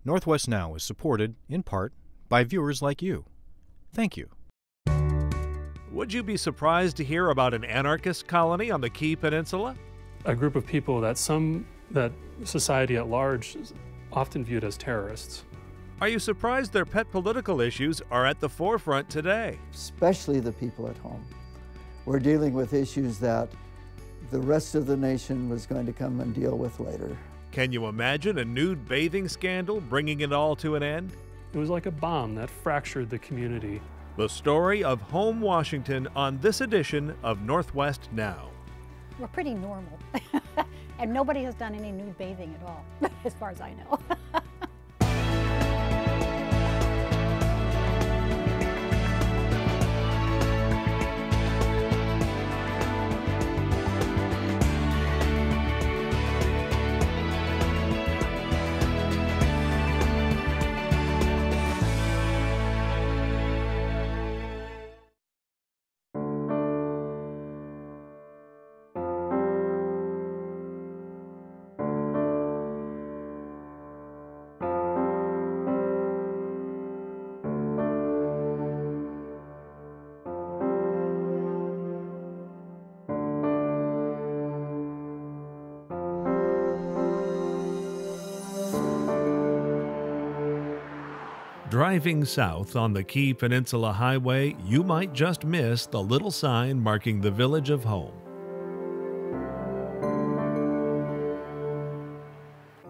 Northwest Now is supported, in part, by viewers like you. Thank you. Would you be surprised to hear about an anarchist colony on the Key Peninsula? A group of people that society at large is often viewed as terrorists. Are you surprised their pet political issues are at the forefront today? Especially the people at home. We're dealing with issues that the rest of the nation was going to come and deal with later. Can you imagine a nude bathing scandal bringing it all to an end? It was like a bomb that fractured the community. The story of Home, Washington on this edition of Northwest Now. We're pretty normal, and nobody has done any nude bathing at all, as far as I know. Driving south on the Key Peninsula Highway, you might just miss the little sign marking the village of Home.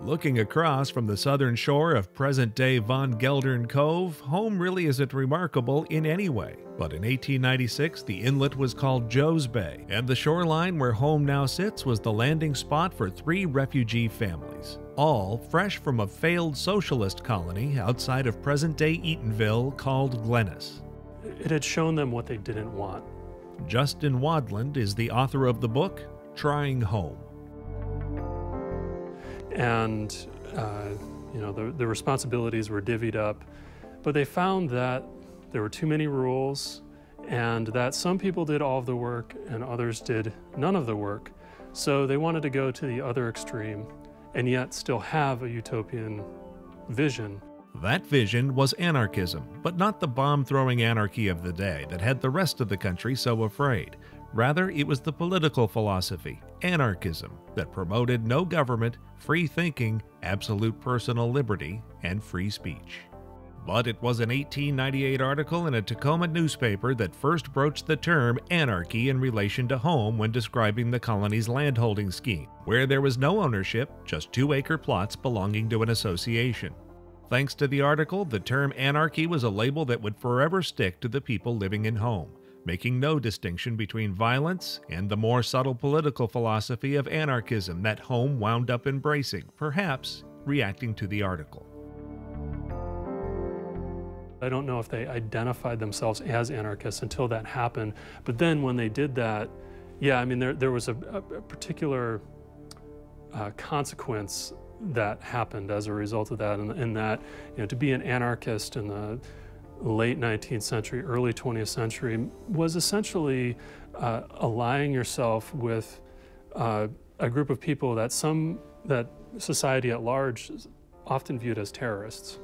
Looking across from the southern shore of present-day Von Geldern Cove, Home really isn't remarkable in any way. But in 1896, the inlet was called Joe's Bay, and the shoreline where Home now sits was the landing spot for 3 refugee families, all fresh from a failed socialist colony outside of present-day Eatonville called Glennis. It had shown them what they didn't want. Justin Wadland is the author of the book, Trying Home. And the responsibilities were divvied up, but they found that there were too many rules and that some people did all of the work and others did none of the work. So they wanted to go to the other extreme and yet still have a utopian vision. That vision was anarchism, but not the bomb-throwing anarchy of the day that had the rest of the country so afraid. Rather, it was the political philosophy, anarchism, that promoted no government, free thinking, absolute personal liberty, and free speech. But it was an 1898 article in a Tacoma newspaper that first broached the term anarchy in relation to Home when describing the colony's landholding scheme, where there was no ownership, just 2-acre plots belonging to an association. Thanks to the article, the term anarchy was a label that would forever stick to the people living in Home, making no distinction between violence and the more subtle political philosophy of anarchism that Home wound up embracing, perhaps reacting to the article. I don't know if they identified themselves as anarchists until that happened, but then when they did that, yeah, I mean, there was a particular consequence that happened as a result of that, in that, to be an anarchist in the late 19th century, early 20th century was essentially allying yourself with a group of people that society at large often viewed as terrorists.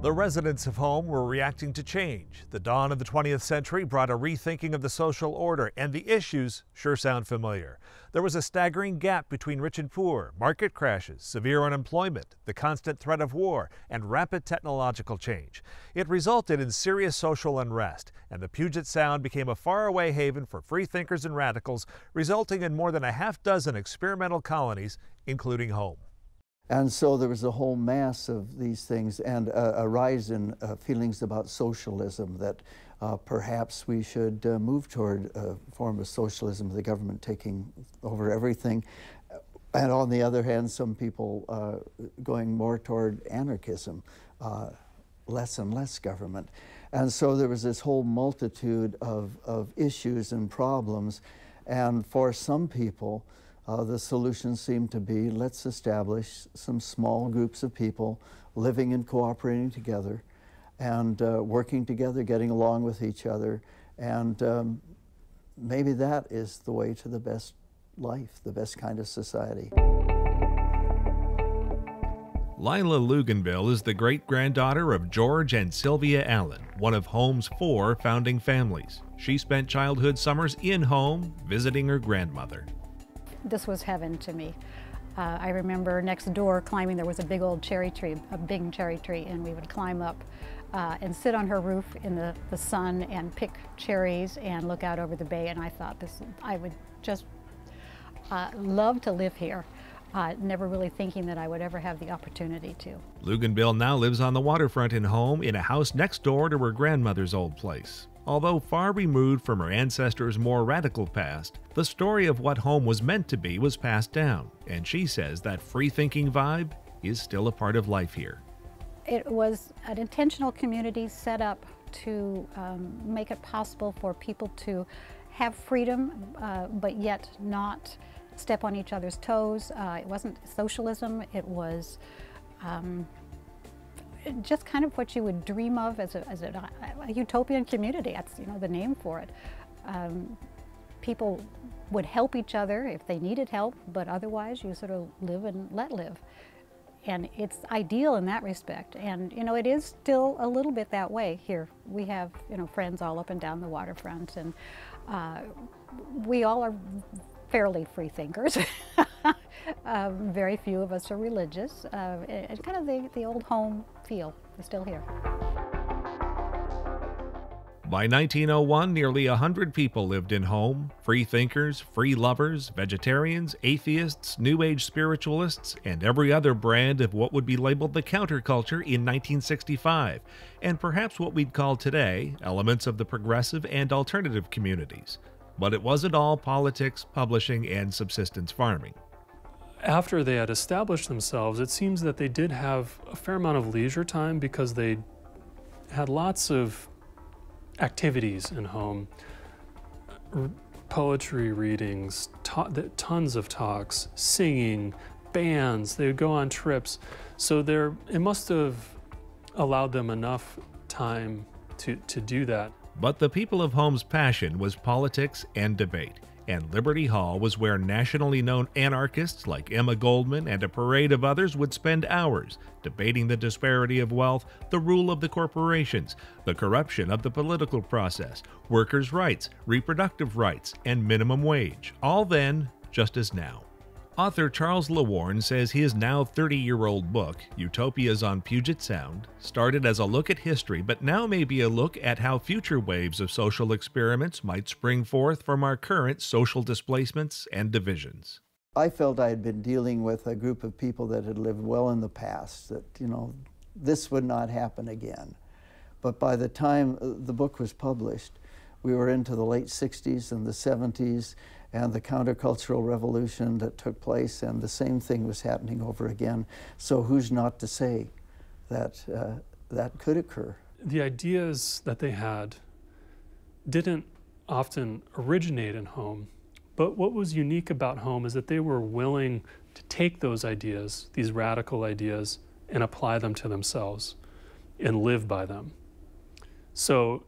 The residents of Home were reacting to change. The dawn of the 20th century brought a rethinking of the social order, and the issues sure sound familiar. There was a staggering gap between rich and poor, market crashes, severe unemployment, the constant threat of war, and rapid technological change. It resulted in serious social unrest, and the Puget Sound became a faraway haven for freethinkers and radicals, resulting in more than a half-dozen experimental colonies, including Home. And so there was a whole mass of these things and a rise in feelings about socialism, that perhaps we should move toward a form of socialism, the government taking over everything. And on the other hand, some people going more toward anarchism, less and less government. And so there was this whole multitude of issues and problems. And for some people, the solution seemed to be, let's establish some small groups of people living and cooperating together and working together, getting along with each other. And maybe that is the way to the best life, the best kind of society. Lila Luginbill is the great-granddaughter of George and Sylvia Allen, one of Home's 4 founding families. She spent childhood summers in Home, visiting her grandmother. This was heaven to me. I remember next door climbing, there was a big old cherry tree, a big cherry tree, and we would climb up and sit on her roof in the sun and pick cherries and look out over the bay, and I thought I would just love to live here. Never really thinking that I would ever have the opportunity to. Luginbill now lives on the waterfront in Home in a house next door to her grandmother's old place. Although far removed from her ancestors' more radical past, the story of what Home was meant to be was passed down, and she says that free-thinking vibe is still a part of life here. It was an intentional community set up to make it possible for people to have freedom, but yet not step on each other's toes. It wasn't socialism, it was just kind of what you would dream of as a utopian community. That's the name for it. People would help each other if they needed help, but otherwise you sort of live and let live. And it's ideal in that respect. And it is still a little bit that way here. We have friends all up and down the waterfront, and we all are fairly free thinkers. Very few of us are religious. And kind of the old home feel is still here. By 1901, nearly 100 people lived in Home: free thinkers, free lovers, vegetarians, atheists, New Age spiritualists, and every other brand of what would be labeled the counterculture in 1965, and perhaps what we'd call today elements of the progressive and alternative communities. But it wasn't all politics, publishing, and subsistence farming. After they had established themselves, it seems that they did have a fair amount of leisure time because they had lots of activities in Home. Poetry readings, tons of talks, singing, bands, they would go on trips. So it must have allowed them enough time to do that. But the people of Home's passion was politics and debate, and Liberty Hall was where nationally known anarchists like Emma Goldman and a parade of others would spend hours debating the disparity of wealth, the rule of the corporations, the corruption of the political process, workers' rights, reproductive rights, and minimum wage, all then just as now. Author Charles LeWarn says his now 30-year-old book, Utopias on Puget Sound, started as a look at history, but now may be a look at how future waves of social experiments might spring forth from our current social displacements and divisions. I felt I had been dealing with a group of people that had lived well in the past, that, this would not happen again. But by the time the book was published, we were into the late 60s and the 70s, and the countercultural revolution that took place, and the same thing was happening over again. So who's not to say that that could occur? The ideas that they had didn't often originate in Home, but what was unique about Home is that they were willing to take those ideas, these radical ideas, and apply them to themselves and live by them. So,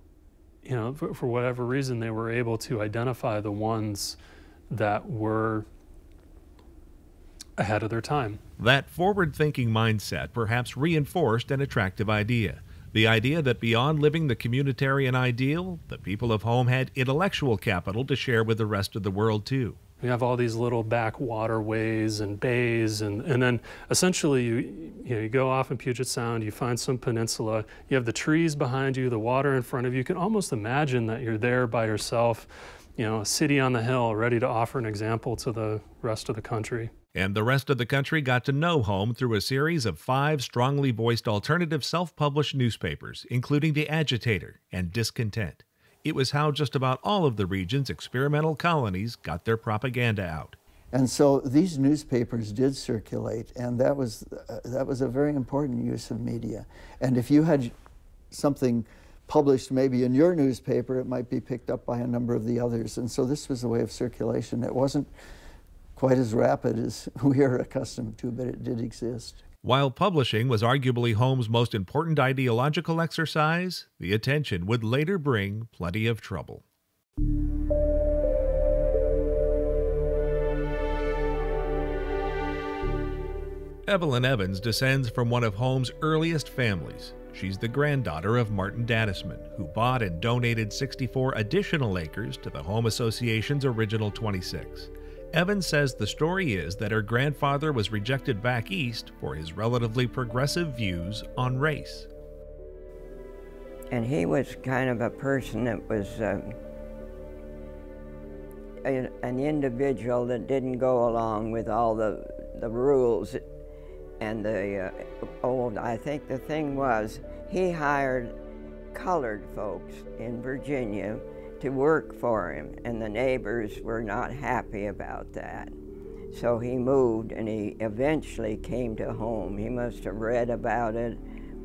for whatever reason, they were able to identify the ones that were ahead of their time. That forward-thinking mindset perhaps reinforced an attractive idea. The idea that beyond living the communitarian ideal, the people of Home had intellectual capital to share with the rest of the world too. We have all these little back waterways and bays, and then essentially you go off in Puget Sound, you find some peninsula, you have the trees behind you, the water in front of you. You can almost imagine that you're there by yourself, a city on the hill ready to offer an example to the rest of the country. And the rest of the country got to know Home through a series of 5 strongly voiced alternative self-published newspapers, including The Agitator and Discontent. It was how just about all of the region's experimental colonies got their propaganda out. And so these newspapers did circulate, and that was a very important use of media. And if you had something published maybe in your newspaper, it might be picked up by a number of the others. And so this was a way of circulation. It wasn't quite as rapid as we are accustomed to, but it did exist. While publishing was arguably Home's most important ideological exercise, the attention would later bring plenty of trouble. Evelyn Evans descends from one of Holmes' earliest families. She's the granddaughter of Martin Dadisman, who bought and donated 64 additional acres to the Home Association's original 26. Evans says the story is that her grandfather was rejected back east for his relatively progressive views on race. And he was kind of a person that was an individual that didn't go along with all the rules. And I think the thing was, he hired colored folks in Virginia to work for him, and the neighbors were not happy about that. So he moved, and he eventually came to Home. He must have read about it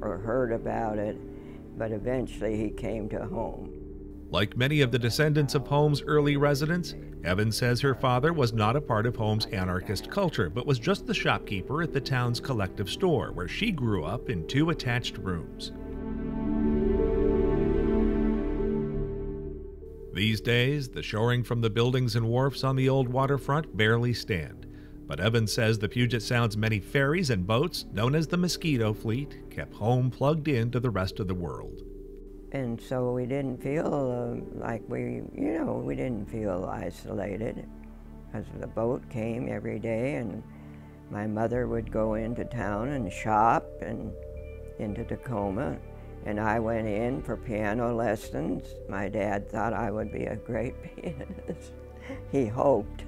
or heard about it, but eventually he came to Home. Like many of the descendants of Holmes' early residents, Evans says her father was not a part of Holmes' anarchist culture, but was just the shopkeeper at the town's collective store, where she grew up in 2 attached rooms. These days, the shoring from the buildings and wharfs on the old waterfront barely stand. But Evans says the Puget Sound's many ferries and boats, known as the Mosquito Fleet, kept Home plugged into the rest of the world. And so we didn't feel like we didn't feel isolated, because the boat came every day, and my mother would go into town and shop and into Tacoma, and I went in for piano lessons. My dad thought I would be a great pianist. He hoped.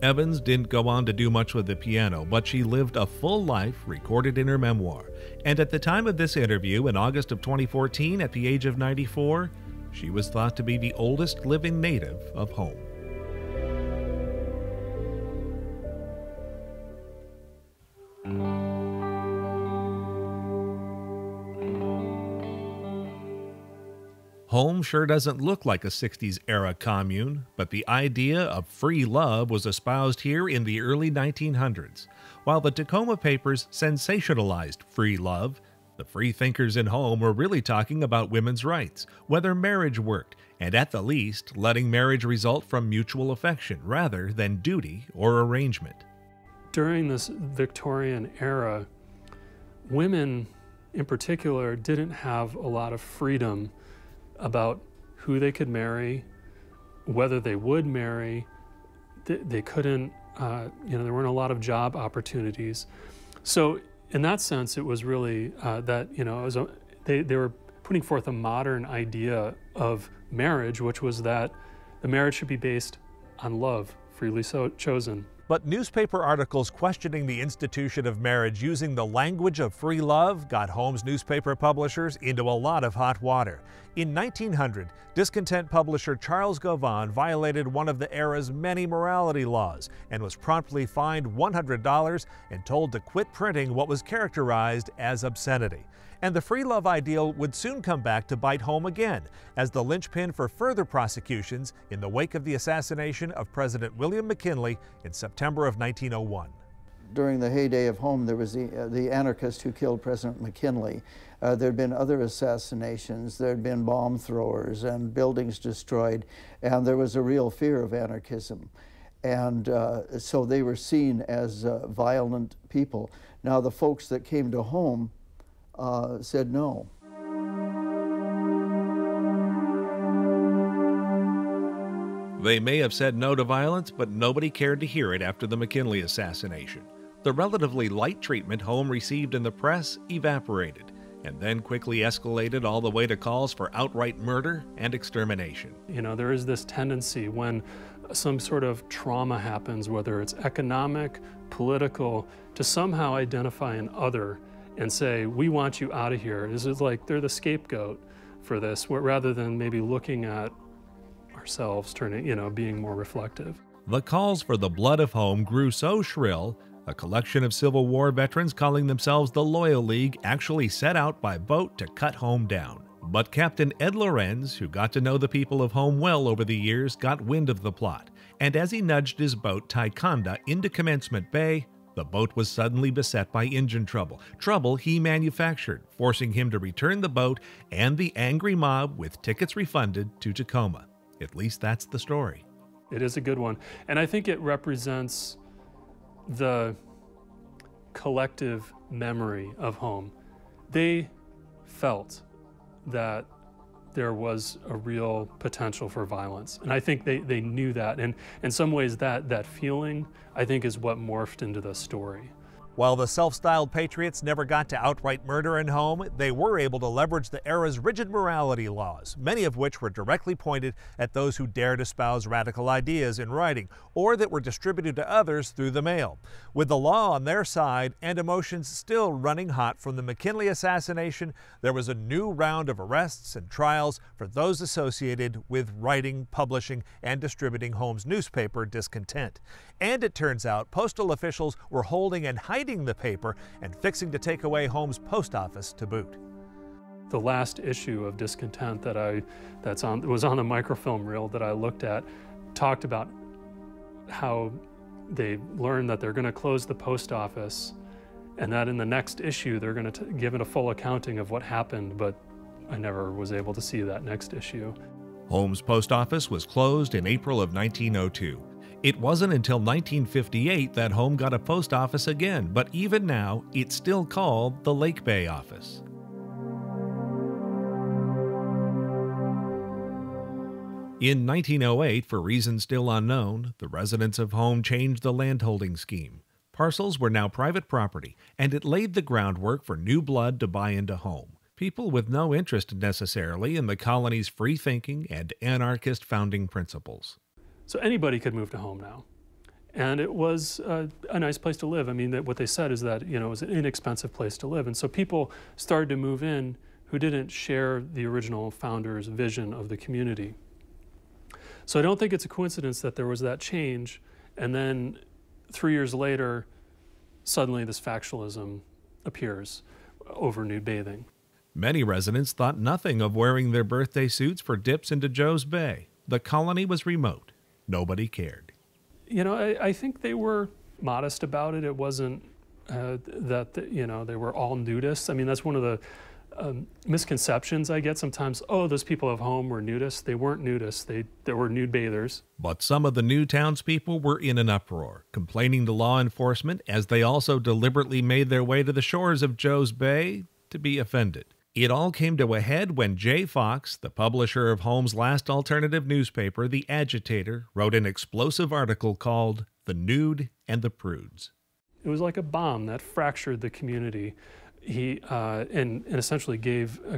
Evans didn't go on to do much with the piano, but she lived a full life recorded in her memoir. And at the time of this interview, in August of 2014, at the age of 94, she was thought to be the oldest living native of Home. Home sure doesn't look like a 60s-era commune, but the idea of free love was espoused here in the early 1900s. While the Tacoma papers sensationalized free love, the free thinkers in Home were really talking about women's rights, whether marriage worked, and at the least, letting marriage result from mutual affection rather than duty or arrangement. During this Victorian era, women in particular didn't have a lot of freedom about who they could marry, whether they would marry. They couldn't, there weren't a lot of job opportunities. So in that sense, it was really they were putting forth a modern idea of marriage, which was that the marriage should be based on love, freely chosen. But newspaper articles questioning the institution of marriage using the language of free love got Holmes newspaper publishers into a lot of hot water. In 1900, discontent publisher Charles Gauvin violated one of the era's many morality laws and was promptly fined $100 and told to quit printing what was characterized as obscenity. And the free love ideal would soon come back to bite Home again as the linchpin for further prosecutions in the wake of the assassination of President William McKinley in September of 1901. During the heyday of Home, there was the anarchist who killed President McKinley. There had been other assassinations. There had been bomb throwers and buildings destroyed, and there was a real fear of anarchism. And so they were seen as violent people. Now, the folks that came to Home said no. They may have said no to violence, but nobody cared to hear it after the McKinley assassination. The relatively light treatment Home received in the press evaporated, and then quickly escalated all the way to calls for outright murder and extermination. There is this tendency when some sort of trauma happens, whether it's economic, political, to somehow identify an other and say, we want you out of here. This is like they're the scapegoat for this, rather than maybe looking at ourselves, being more reflective. The calls for the blood of Home grew so shrill, a collection of Civil War veterans calling themselves the Loyal League actually set out by boat to cut Home down. But Captain Ed Lorenz, who got to know the people of Home well over the years, got wind of the plot. And as he nudged his boat Ticonda into Commencement Bay, the boat was suddenly beset by engine trouble he manufactured, forcing him to return the boat and the angry mob with tickets refunded to Tacoma. At least that's the story. It is a good one. And I think it represents the collective memory of home. They felt that there was a real potential for violence. And I think they knew that. And in some ways that feeling, I think, is what morphed into the story. While the self-styled patriots never got to outright murder in Home, they were able to leverage the era's rigid morality laws, many of which were directly pointed at those who dared espouse radical ideas in writing, or that were distributed to others through the mail. With the law on their side and emotions still running hot from the McKinley assassination, there was a new round of arrests and trials for those associated with writing, publishing, and distributing Home's newspaper, Discontent. And it turns out postal officials were holding and hiding the paper and fixing to take away Home's post office to boot. The last issue of Discontent that was on the microfilm reel that I looked at talked about how they learned that they're going to close the post office, and that in the next issue they're going to give it a full accounting of what happened, but I never was able to see that next issue. Home's post office was closed in April of 1902. It wasn't until 1958 that Home got a post office again, but even now, it's still called the Lake Bay office. In 1908, for reasons still unknown, the residents of Home changed the landholding scheme. Parcels were now private property, and it laid the groundwork for new blood to buy into Home. People with no interest necessarily in the colony's free-thinking and anarchist founding principles. So anybody could move to Home now. And it was a nice place to live. I mean, what they said is that, it was an inexpensive place to live. And so people started to move in who didn't share the original founders' vision of the community. So I don't think it's a coincidence that there was that change. And then 3 years later, suddenly this factionalism appears over nude bathing. Many residents thought nothing of wearing their birthday suits for dips into Joe's Bay. The colony was remote. Nobody cared. I think they were modest about it. It wasn't that they were all nudists. I mean, that's one of the misconceptions I get sometimes. Oh, those people of Home were nudists. They weren't nudists. They were nude bathers. But some of the new townspeople were in an uproar, complaining to law enforcement as they also deliberately made their way to the shores of Joe's Bay to be offended. It all came to a head when Jay Fox, the publisher of Home's last alternative newspaper, The Agitator, wrote an explosive article called The Nude and the Prudes. It was like a bomb that fractured the community. He and essentially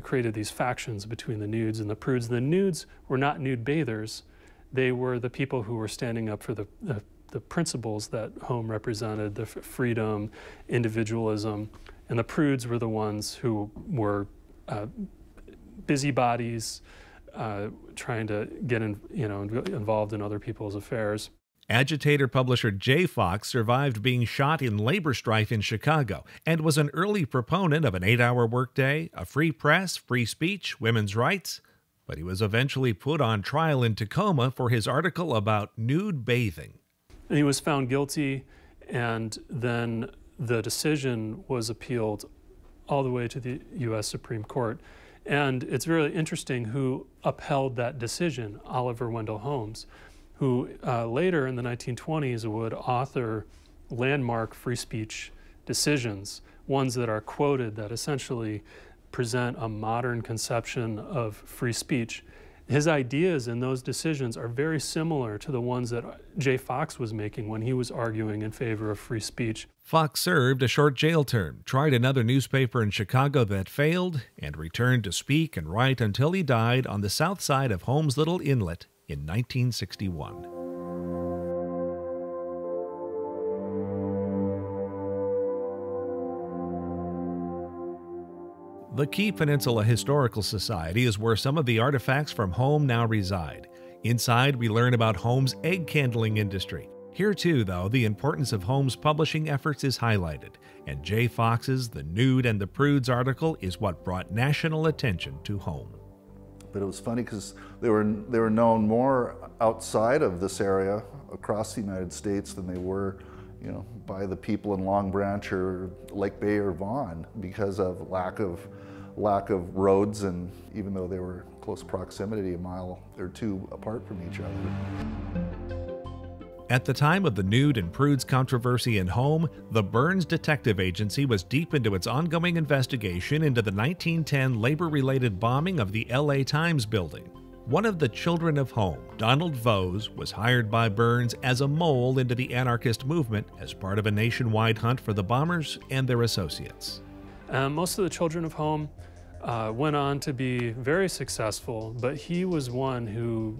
created these factions between the Nudes and the Prudes. The Nudes were not nude bathers. They were the people who were standing up for the principles that Home represented, the freedom, individualism. And the Prudes were the ones who were busybodies, trying to get involved in other people's affairs. Agitator publisher Jay Fox survived being shot in labor strife in Chicago and was an early proponent of an 8-hour workday, a free press, free speech, women's rights, but he was eventually put on trial in Tacoma for his article about nude bathing. And he was found guilty, and then the decision was appealed all the way to the U.S. Supreme Court. And it's really interesting who upheld that decision, Oliver Wendell Holmes, who later in the 1920s would author landmark free speech decisions, ones that are quoted that essentially present a modern conception of free speech. His ideas in those decisions are very similar to the ones that Jay Fox was making when he was arguing in favor of free speech. Fox served a short jail term, tried another newspaper in Chicago that failed, and returned to speak and write until he died on the south side of Holmes Little Inlet in 1961. The Key Peninsula Historical Society is where some of the artifacts from Home now reside. Inside, we learn about Home's egg candling industry. Here too, though, the importance of Home's publishing efforts is highlighted, and Jay Fox's The Nude and the Prudes article is what brought national attention to Home. But it was funny because they were known more outside of this area across the United States than they were, by the people in Long Branch or Lake Bay or Vaughan, because of lack of roads, and even though they were close proximity, a mile or two apart from each other. At the time of the Nude and Prudes controversy in Home, the Burns Detective Agency was deep into its ongoing investigation into the 1910 labor-related bombing of the LA Times building. One of the children of Home, Donald Vose, was hired by Burns as a mole into the anarchist movement as part of a nationwide hunt for the bombers and their associates. Most of the children of Home went on to be very successful, but he was one who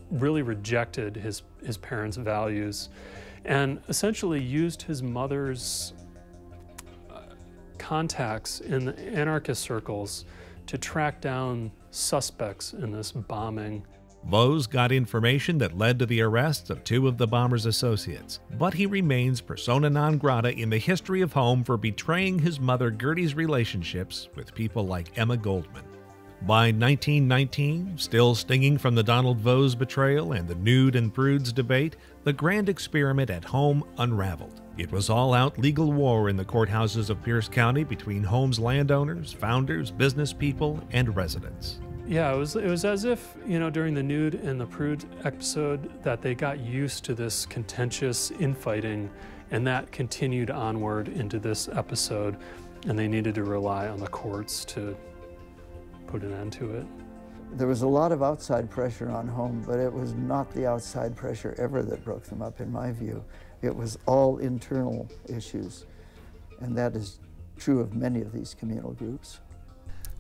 really rejected his parents' values and essentially used his mother's contacts in the anarchist circles to track down suspects in this bombing. Vose got information that led to the arrests of two of the bombers' associates, but he remains persona non grata in the history of Home for betraying his mother Gertie's relationships with people like Emma Goldman. By 1919, still stinging from the Donald Vose betrayal and the Nude and Prudes debate, the grand experiment at Home unraveled. It was all-out legal war in the courthouses of Pierce County between Home's landowners, founders, business people, and residents. Yeah, it was as if, during the Nude and the Prude episode that they got used to this contentious infighting, and that continued onward into this episode, and they needed to rely on the courts to put an end to it. There was a lot of outside pressure on Home, but it was not the outside pressure ever that broke them up, in my view. It was all internal issues, and that is true of many of these communal groups.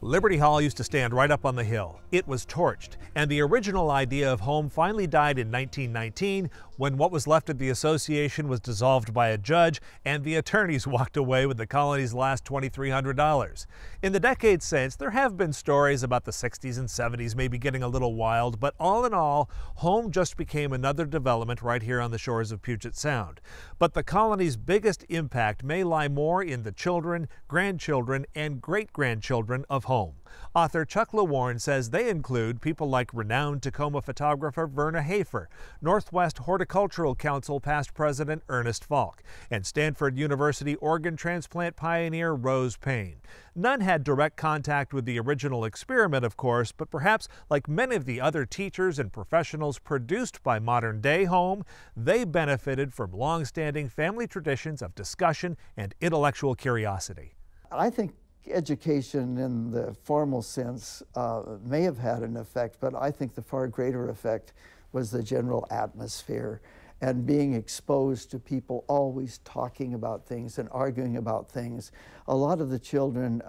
Liberty Hall used to stand right up on the hill. It was torched, and the original idea of Home finally died in 1919 when what was left of the association was dissolved by a judge and the attorneys walked away with the colony's last $2,300. In the decades since, there have been stories about the 60s and 70s maybe getting a little wild, but all in all, Home just became another development right here on the shores of Puget Sound. But the colony's biggest impact may lie more in the children, grandchildren, and great-grandchildren of Home. Author Chuck LeWarn says they include people like renowned Tacoma photographer Verna Hafer, Northwest Horticultural Council past president Ernest Falk, and Stanford University organ transplant pioneer Rose Payne. None had direct contact with the original experiment, of course, but perhaps like many of the other teachers and professionals produced by modern-day Home, they benefited from long-standing family traditions of discussion and intellectual curiosity. I think education in the formal sense may have had an effect, but I think the far greater effect was the general atmosphere and being exposed to people always talking about things and arguing about things. A lot of the children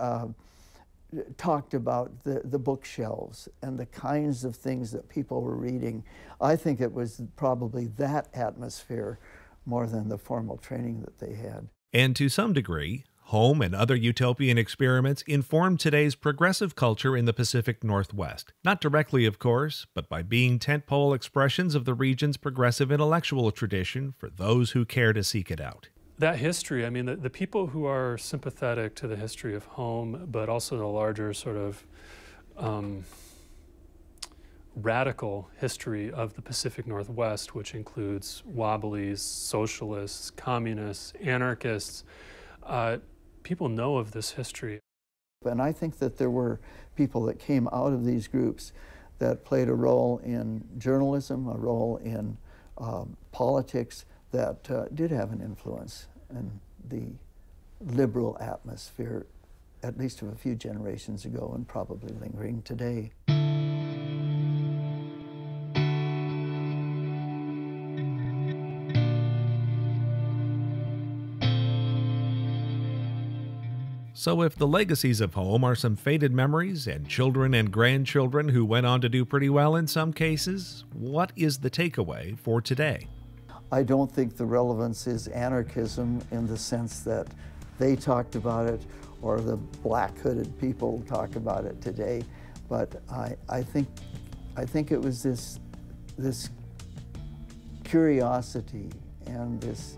talked about the bookshelves and the kinds of things that people were reading. I think it was probably that atmosphere more than the formal training that they had. And to some degree, Home and other utopian experiments informed today's progressive culture in the Pacific Northwest. Not directly, of course, but by being tentpole expressions of the region's progressive intellectual tradition for those who care to seek it out. That history, I mean, the people who are sympathetic to the history of Home, but also the larger sort of radical history of the Pacific Northwest, which includes wobblies, socialists, communists, anarchists, people know of this history. And I think that there were people that came out of these groups that played a role in journalism, a role in politics, that did have an influence in the liberal atmosphere, at least of a few generations ago, and probably lingering today. So if the legacies of Home are some faded memories and children and grandchildren who went on to do pretty well in some cases, what is the takeaway for today? I don't think the relevance is anarchism in the sense that they talked about it or the black-hooded people talk about it today, but I think it was this curiosity and this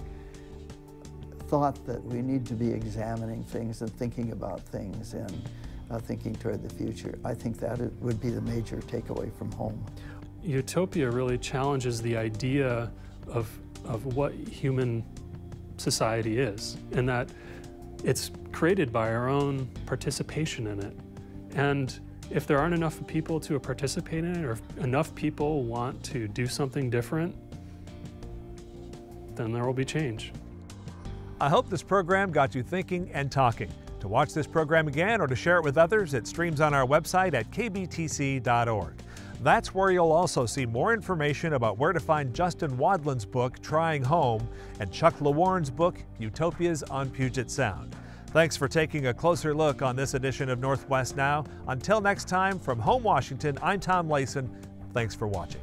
thought that we need to be examining things and thinking about things and thinking toward the future. I think that would be the major takeaway from Home. Utopia really challenges the idea of what human society is, and that it's created by our own participation in it. And if there aren't enough people to participate in it, or if enough people want to do something different, then there will be change. I hope this program got you thinking and talking. To watch this program again or to share it with others, it streams on our website at kbtc.org. That's where you'll also see more information about where to find Justin Wadlin's book, Trying Home, and Chuck LeWarn's book, Utopias on Puget Sound. Thanks for taking a closer look on this edition of Northwest Now. Until next time, from Home, Washington, I'm Tom Layson. Thanks for watching.